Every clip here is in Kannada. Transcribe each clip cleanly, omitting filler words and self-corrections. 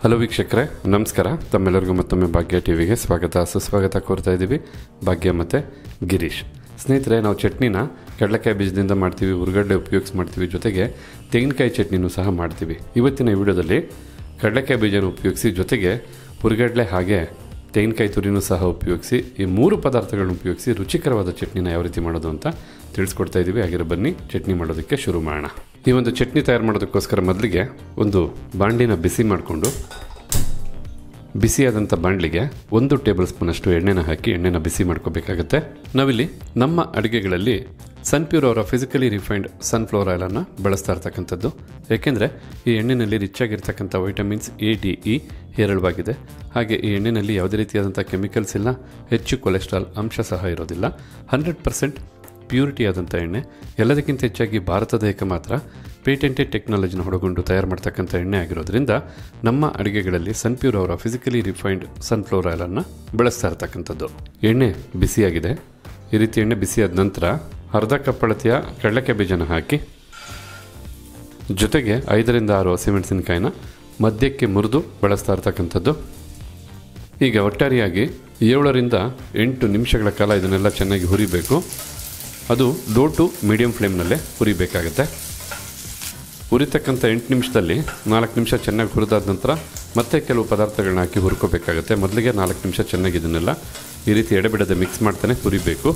ಹಲೋ ವೀಕ್ಷಕರೇ, ನಮಸ್ಕಾರ. ತಮ್ಮೆಲ್ಲರಿಗೂ ಮತ್ತೊಮ್ಮೆ ಭಾಗ್ಯ ಟಿವಿಗೆ ಸ್ವಾಗತ ಸುಸ್ವಾಗತ ಕೋರ್ತಾ ಇದ್ದೀವಿ. ಭಾಗ್ಯ ಮತ್ತು ಗಿರೀಶ್. ಸ್ನೇಹಿತರೆ, ನಾವು ಚಟ್ನಿನ ಕಡಲೆಕಾಯಿ ಬೀಜದಿಂದ ಮಾಡ್ತೀವಿ, ಹುರ್ಗಡ್ಲೆ ಉಪಯೋಗಿಸಿ ಮಾಡ್ತೀವಿ, ಜೊತೆಗೆ ತೆಂಗಿನಕಾಯಿ ಚಟ್ನಿನೂ ಸಹ ಮಾಡ್ತೀವಿ. ಇವತ್ತಿನ ವಿಡಿಯೋದಲ್ಲಿ ಕಡಲೆಕಾಯಿ ಬೀಜನ ಉಪಯೋಗಿಸಿ ಜೊತೆಗೆ ಹುರ್ಗಡ್ಲೆ ಹಾಗೆ ತೆಂಗಿನಕಾಯಿ ತುರಿನೂ ಸಹ ಉಪಯೋಗಿಸಿ ಈ ಮೂರು ಪದಾರ್ಥಗಳನ್ನ ಉಪಯೋಗಿಸಿ ರುಚಿಕರವಾದ ಚಟ್ನಿನ ಯಾವ ರೀತಿ ಮಾಡೋದು ಅಂತ ತಿಳಿಸ್ಕೊಡ್ತಾ ಇದ್ದೀವಿ. ಹಾಗೆ ಬನ್ನಿ ಚಟ್ನಿ ಮಾಡೋದಕ್ಕೆ ಶುರು ಮಾಡೋಣ. ಈ ಒಂದು ಚಟ್ನಿ ತಯಾರು ಮಾಡೋದಕ್ಕೋಸ್ಕರ ಮೊದಲಿಗೆ ಒಂದು ಬಾಣಲಿನ ಬಿಸಿ ಮಾಡಿಕೊಂಡು ಬಿಸಿಯಾದಂಥ ಬಾಣಲಿಗೆ 1 ಟೇಬಲ್ ಸ್ಪೂನಷ್ಟು ಎಣ್ಣೆನ ಹಾಕಿ ಎಣ್ಣೆನ ಬಿಸಿ ಮಾಡ್ಕೋಬೇಕಾಗತ್ತೆ. ನಾವಿಲ್ಲಿ ನಮ್ಮ ಅಡುಗೆಗಳಲ್ಲಿ ಸನ್ಪ್ಯೂರ್ ಅವರ ಫಿಸಿಕಲಿ ರಿಫೈನ್ಡ್ ಸನ್ಫ್ಲವರ್ ಆಯಿಲನ್ನು ಬಳಸ್ತಾ ಇರ್ತಕ್ಕಂಥದ್ದು. ಏಕೆಂದರೆ ಈ ಎಣ್ಣೆಯಲ್ಲಿ ರಿಚ್ ಆಗಿರ್ತಕ್ಕಂಥ ವೈಟಮಿನ್ಸ್ A, D, E ಹೇರಳವಾಗಿದೆ. ಹಾಗೆ ಈ ಎಣ್ಣೆಯಲ್ಲಿ ಯಾವುದೇ ರೀತಿಯಾದಂಥ ಕೆಮಿಕಲ್ಸ್ ಇಲ್ಲ, ಹೆಚ್ಚು ಕೊಲೆಸ್ಟ್ರಾಲ್ ಅಂಶ ಸಹ ಇರೋದಿಲ್ಲ. 100% ಪ್ಯೂರಿಟಿ ಆದಂಥ ಎಣ್ಣೆ. ಎಲ್ಲದಕ್ಕಿಂತ ಹೆಚ್ಚಾಗಿ ಭಾರತ ದೇಶಕ್ಕೆ ಮಾತ್ರ ಪೇಟೆಂಟೆಡ್ ಟೆಕ್ನಾಲಜಿನ ಹೊಡಗೊಂಡು ತಯಾರು ಮಾಡ್ತಕ್ಕಂಥ ಎಣ್ಣೆ ಆಗಿರೋದ್ರಿಂದ ನಮ್ಮ ಅಡುಗೆಗಳಲ್ಲಿ ಸನ್ಪ್ಯೂರ್ ಅವರ ಫಿಸಿಕಲಿ ರಿಫೈನ್ಡ್ ಸನ್ಫ್ಲವರ್ ಆಯಿಲನ್ನು ಬಳಸ್ತಾ ಇರ್ತಕ್ಕಂಥದ್ದು. ಎಣ್ಣೆ ಬಿಸಿಯಾಗಿದೆ. ಈ ರೀತಿ ಎಣ್ಣೆ ಬಿಸಿಯಾದ ನಂತರ ಅರ್ಧ ಕಪ್ ಅಳತೆಯ ಕಡಲೆಕಾಯಿ ಬೀಜನ ಹಾಕಿ ಜೊತೆಗೆ 5 ರಿಂದ 6 ಹಸಿಮೆಣಸಿನಕಾಯಿನ ಮಧ್ಯಕ್ಕೆ ಮುರಿದು ಬಳಸ್ತಾ ಇರ್ತಕ್ಕಂಥದ್ದು. ಈಗ ಒಟ್ಟಾರೆಯಾಗಿ 7 ರಿಂದ 8 ನಿಮಿಷಗಳ ಕಾಲ ಇದನ್ನೆಲ್ಲ ಚೆನ್ನಾಗಿ ಹುರಿಬೇಕು. ಅದು ಲೋ ಟು ಮೀಡಿಯಂ ಫ್ಲೇಮ್ನಲ್ಲೇ ಹುರಿಬೇಕಾಗತ್ತೆ. ಹುರಿತಕ್ಕಂಥ 8 ನಿಮಿಷದಲ್ಲಿ 4 ನಿಮಿಷ ಚೆನ್ನಾಗಿ ಹುರಿದಾದ ನಂತರ ಮತ್ತೆ ಕೆಲವು ಪದಾರ್ಥಗಳನ್ನ ಹಾಕಿ ಹುರ್ಕೋಬೇಕಾಗತ್ತೆ. ಮೊದಲಿಗೆ 4 ನಿಮಿಷ ಚೆನ್ನಾಗಿ ಇದನ್ನೆಲ್ಲ ಈ ರೀತಿ ಎಡೆಬಿಡದೆ ಮಿಕ್ಸ್ ಮಾಡ್ತಾನೆ ಹುರಿಬೇಕು.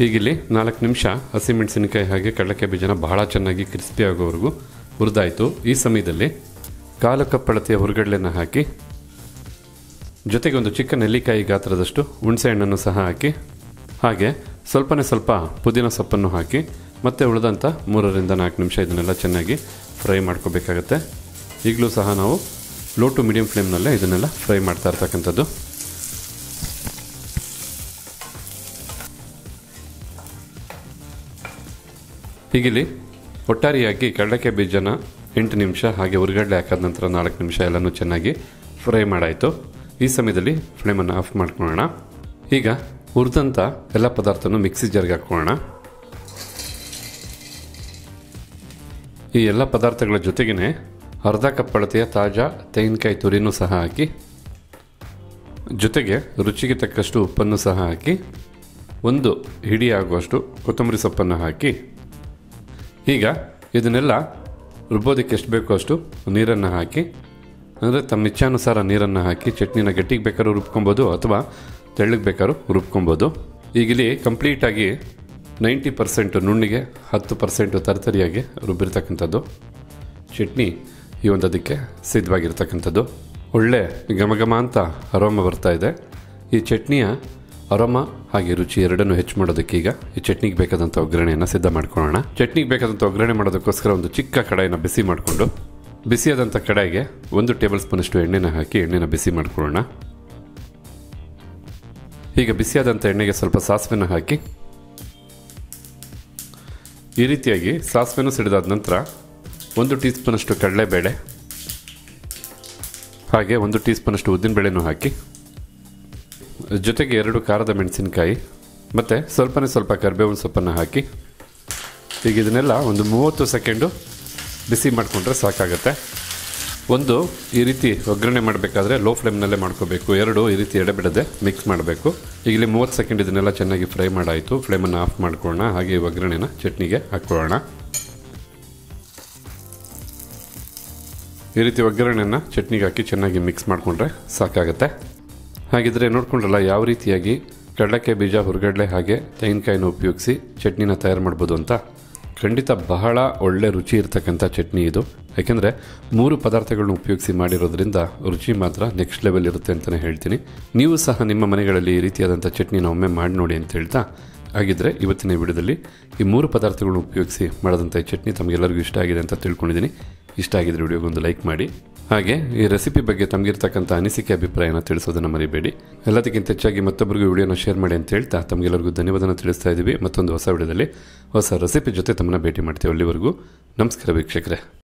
ಹೀಗಿಲ್ಲಿ 4 ನಿಮಿಷ ಹಸಿಮೆಣಸಿನಕಾಯಿ ಹಾಗೆ ಕಡಲೆಕಾಯಿ ಬೀಜನ ಬಹಳ ಚೆನ್ನಾಗಿ ಕ್ರಿಸ್ಪಿ ಆಗೋವರೆಗೂ ಹುರಿದಾಯಿತು. ಈ ಸಮಯದಲ್ಲಿ 1/4 ಕಪ್ ಅಳತೆಯ ಹುರ್ಗಡ್ಲೆನ ಹಾಕಿ ಜೊತೆಗೆ ಒಂದು ಚಿಕ್ಕ ನೆಲ್ಲಿಕಾಯಿ ಗಾತ್ರದಷ್ಟು ಹುಣಸೆ ಹಣ್ಣನ್ನು ಸಹ ಹಾಕಿ ಹಾಗೆ ಸ್ವಲ್ಪ ಪುದೀನ ಸೊಪ್ಪನ್ನು ಹಾಕಿ ಮತ್ತೆ ಉಳಿದಂಥ 3 ರಿಂದ 4 ನಿಮಿಷ ಇದನ್ನೆಲ್ಲ ಚೆನ್ನಾಗಿ ಫ್ರೈ ಮಾಡ್ಕೋಬೇಕಾಗತ್ತೆ. ಈಗಲೂ ಸಹ ನಾವು ಲೋ ಟು ಮೀಡಿಯಂ ಫ್ಲೇಮ್ನಲ್ಲೇ ಇದನ್ನೆಲ್ಲ ಫ್ರೈ ಮಾಡ್ತಾ ಇರ್ತಕ್ಕಂಥದ್ದು. ಹೀಗಿಲ್ಲಿ ಒಟ್ಟಾರೆಯಾಗಿ ಕಡಲೆಕಾಯಿ ಬೀಜನ 8 ನಿಮಿಷ ಹಾಗೆ ಹುರ್ಗಡ್ಲೆ ಹಾಕಾದ ನಂತರ 4 ನಿಮಿಷ ಎಲ್ಲನೂ ಚೆನ್ನಾಗಿ ಫ್ರೈ ಮಾಡಾಯಿತು. ಈ ಸಮಯದಲ್ಲಿ ಫ್ಲೇಮನ್ನು ಆಫ್ ಮಾಡ್ಕೊಳ್ಳೋಣ. ಈಗ ಹುರಿದಂಥ ಎಲ್ಲ ಪದಾರ್ಥನೂ ಮಿಕ್ಸಿ ಜಾರ್ಗೆ ಹಾಕ್ಕೊಳ್ಳೋಣ. ಈ ಎಲ್ಲ ಪದಾರ್ಥಗಳ ಜೊತೆಗೇ ಅರ್ಧ ಕಪ್ ಅಳತೆಯ ತಾಜಾ ತೆಂಗಿನಕಾಯಿ ತುರಿನೂ ಸಹ ಹಾಕಿ ಜೊತೆಗೆ ರುಚಿಗೆ ತಕ್ಕಷ್ಟು ಉಪ್ಪನ್ನು ಸಹ ಹಾಕಿ 1 ಹಿಡಿ ಆಗುವಷ್ಟು ಕೊತ್ತಂಬರಿ ಸೊಪ್ಪನ್ನು ಹಾಕಿ ಈಗ ಇದನ್ನೆಲ್ಲ ರುಬ್ಬೋದಕ್ಕೆ ಎಷ್ಟು ಬೇಕೋ ಅಷ್ಟು ನೀರನ್ನು ಹಾಕಿ, ಅಂದರೆ ತಮ್ಮ ಇಚ್ಛಾನುಸಾರ ನೀರನ್ನು ಹಾಕಿ ಚಟ್ನಿನ ಗಟ್ಟಿಗೆ ಬೇಕಾದ್ರೂ ರುಬ್ಕೊಬೋದು ಅಥವಾ ತೆಳ್ಳಗೆ ಬೇಕಾದ್ರೂ ರುಬ್ಕೊಬೋದು. ಈಗಿಲ್ಲಿ ಕಂಪ್ಲೀಟಾಗಿ 90% ನುಣ್ಣಿಗೆ 10% ತರ್ತರಿಯಾಗಿ ರುಬ್ಬಿರ್ತಕ್ಕಂಥದ್ದು ಚಟ್ನಿ ಈ ಒಂದು ಅದಕ್ಕೆ ಸಿದ್ಧವಾಗಿರ್ತಕ್ಕಂಥದ್ದು. ಒಳ್ಳೆ ಘಮ ಅಂತ ಅರೋಮ ಬರ್ತಾ ಇದೆ. ಈ ಚಟ್ನಿಯ ಅರೋಮ ಹಾಗೆ ರುಚಿ ಎರಡನ್ನೂ ಹೆಚ್ಚು ಮಾಡೋದಕ್ಕೆ ಈಗ ಈ ಚಟ್ನಿಗೆ ಬೇಕಾದಂಥ ಒಗ್ಗರಣೆಯನ್ನು ಸಿದ್ಧ ಮಾಡ್ಕೊಳ್ಳೋಣ. ಚಟ್ನಿಗೆ ಬೇಕಾದಂಥ ಒಗ್ಗರಣೆ ಮಾಡೋದಕ್ಕೋಸ್ಕರ ಒಂದು ಚಿಕ್ಕ ಕಡಾಯಿನ ಬಿಸಿ ಮಾಡಿಕೊಂಡು ಬಿಸಿಯಾದಂಥ ಕಡಾಯಿಗೆ 1 ಟೇಬಲ್ ಸ್ಪೂನಷ್ಟು ಎಣ್ಣೆನ ಹಾಕಿ ಎಣ್ಣೆನ ಬಿಸಿ ಮಾಡ್ಕೊಳ್ಳೋಣ. ಈಗ ಬಿಸಿಯಾದಂಥ ಎಣ್ಣೆಗೆ ಸ್ವಲ್ಪ ಸಾಸಿವೆನ ಹಾಕಿ ಈ ರೀತಿಯಾಗಿ ಸಾಸಿವೆನೂ ಸಿಡಿದಾದ ನಂತರ 1 ಟೀ ಸ್ಪೂನಷ್ಟು ಕಡಲೆಬೇಳೆ ಹಾಗೆ 1 ಟೀ ಸ್ಪೂನಷ್ಟು ಉದ್ದಿನಬೇಳೆನೂ ಹಾಕಿ ಜೊತೆಗೆ 2 ಖಾರದ ಮೆಣಸಿನಕಾಯಿ ಮತ್ತು ಸ್ವಲ್ಪ ಕರಿಬೇವಿನ ಸೊಪ್ಪನ್ನು ಹಾಕಿ ಈಗ ಇದನ್ನೆಲ್ಲ ಒಂದು 30 ಸೆಕೆಂಡು ಬಿಸಿ ಮಾಡಿಕೊಂಡ್ರೆ ಸಾಕಾಗತ್ತೆ. 1 ಈ ರೀತಿ ಒಗ್ಗರಣೆ ಮಾಡಬೇಕಾದ್ರೆ ಲೋ ಫ್ಲೇಮ್ನಲ್ಲೇ ಮಾಡ್ಕೋಬೇಕು. 2 ಈ ರೀತಿ ಎಡೆಬಿಡದೆ ಮಿಕ್ಸ್ ಮಾಡಬೇಕು. ಈಗ ಇಲ್ಲಿ 30 ಸೆಕೆಂಡ್ ಇದನ್ನೆಲ್ಲ ಚೆನ್ನಾಗಿ ಫ್ರೈ ಮಾಡಾಯಿತು. ಫ್ಲೇಮನ್ನು ಆಫ್ ಮಾಡ್ಕೊಳ್ಳೋಣ. ಹಾಗೆ ಈ ಒಗ್ಗರಣೆನ ಚಟ್ನಿಗೆ ಹಾಕ್ಕೊಳ್ಳೋಣ. ಈ ರೀತಿ ಒಗ್ಗರಣೆನ ಚಟ್ನಿಗೆ ಹಾಕಿ ಚೆನ್ನಾಗಿ ಮಿಕ್ಸ್ ಮಾಡಿಕೊಂಡ್ರೆ ಸಾಕಾಗತ್ತೆ. ಹಾಗಿದ್ರೆ ನೋಡ್ಕೊಂಡ್ರಲ್ಲ ಯಾವ ರೀತಿಯಾಗಿ ಕಡಲೆಕಾಯಿ ಬೀಜ, ಹುರ್ಗಡ್ಲೆ ಹಾಗೆ ತೆಂಗಿನಕಾಯಿನ ಉಪಯೋಗಿಸಿ ಚಟ್ನಿನ ತಯಾರು ಮಾಡ್ಬೋದು ಅಂತ. ಖಂಡಿತ ಬಹಳ ಒಳ್ಳೆ ರುಚಿ ಇರ್ತಕ್ಕಂಥ ಚಟ್ನಿ ಇದು. ಯಾಕೆಂದರೆ 3 ಪದಾರ್ಥಗಳನ್ನ ಉಪಯೋಗಿಸಿ ಮಾಡಿರೋದ್ರಿಂದ ರುಚಿ ಮಾತ್ರ ನೆಕ್ಸ್ಟ್ ಲೆವೆಲ್ ಇರುತ್ತೆ ಅಂತಲೇ ಹೇಳ್ತೀನಿ. ನೀವು ಸಹ ನಿಮ್ಮ ಮನೆಗಳಲ್ಲಿ ಈ ರೀತಿಯಾದಂಥ ಚಟ್ನಿನ ಒಮ್ಮೆ ಮಾಡಿ ನೋಡಿ ಅಂತ ಹೇಳ್ತಾ, ಹಾಗಿದ್ರೆ ಇವತ್ತಿನ ವಿಡಿಯೋದಲ್ಲಿ ಈ 3 ಪದಾರ್ಥಗಳನ್ನ ಉಪಯೋಗಿಸಿ ಮಾಡೋದಂಥ ಈ ಚಟ್ನಿ ತಮಗೆಲ್ಲರಿಗೂ ಇಷ್ಟ ಆಗಿದೆ ಅಂತ ತಿಳ್ಕೊಂಡಿದ್ದೀನಿ. ಇಷ್ಟ ಆಗಿದ್ರೆ ವಿಡಿಯೋಗೊಂದು ಲೈಕ್ ಮಾಡಿ. ಹಾಗೆ ಈ ರೆಸಿಪಿ ಬಗ್ಗೆ ತಮಗಿರ್ತಕ್ಕಂಥ ಅನಿಸಿಕೆ ಅಭಿಪ್ರಾಯನ ತಿಳಿಸೋದನ್ನು ಮರಿಬೇಡಿ. ಎಲ್ಲದಕ್ಕಿಂತ ಹೆಚ್ಚಾಗಿ ಮತ್ತೊಬ್ಬರಿಗೂ ವಿಡಿಯೋನ ಶೇರ್ ಮಾಡಿ ಅಂತ ಹೇಳ್ತಾ ತಮಗೆಲ್ಲರಿಗೂ ಧನ್ಯವಾದನ ತಿಳಿಸ್ತಾ ಇದ್ದೀವಿ. ಮತ್ತೊಂದು ಹೊಸ ವಿಡಿಯೋದಲ್ಲಿ ಹೊಸ ರೆಸಿಪಿ ಜೊತೆ ತಮ್ಮನ್ನ ಭೇಟಿ ಮಾಡ್ತೀವಿ. ಅಲ್ಲಿವರೆಗೂ ನಮಸ್ಕಾರ ವೀಕ್ಷಕರೇ.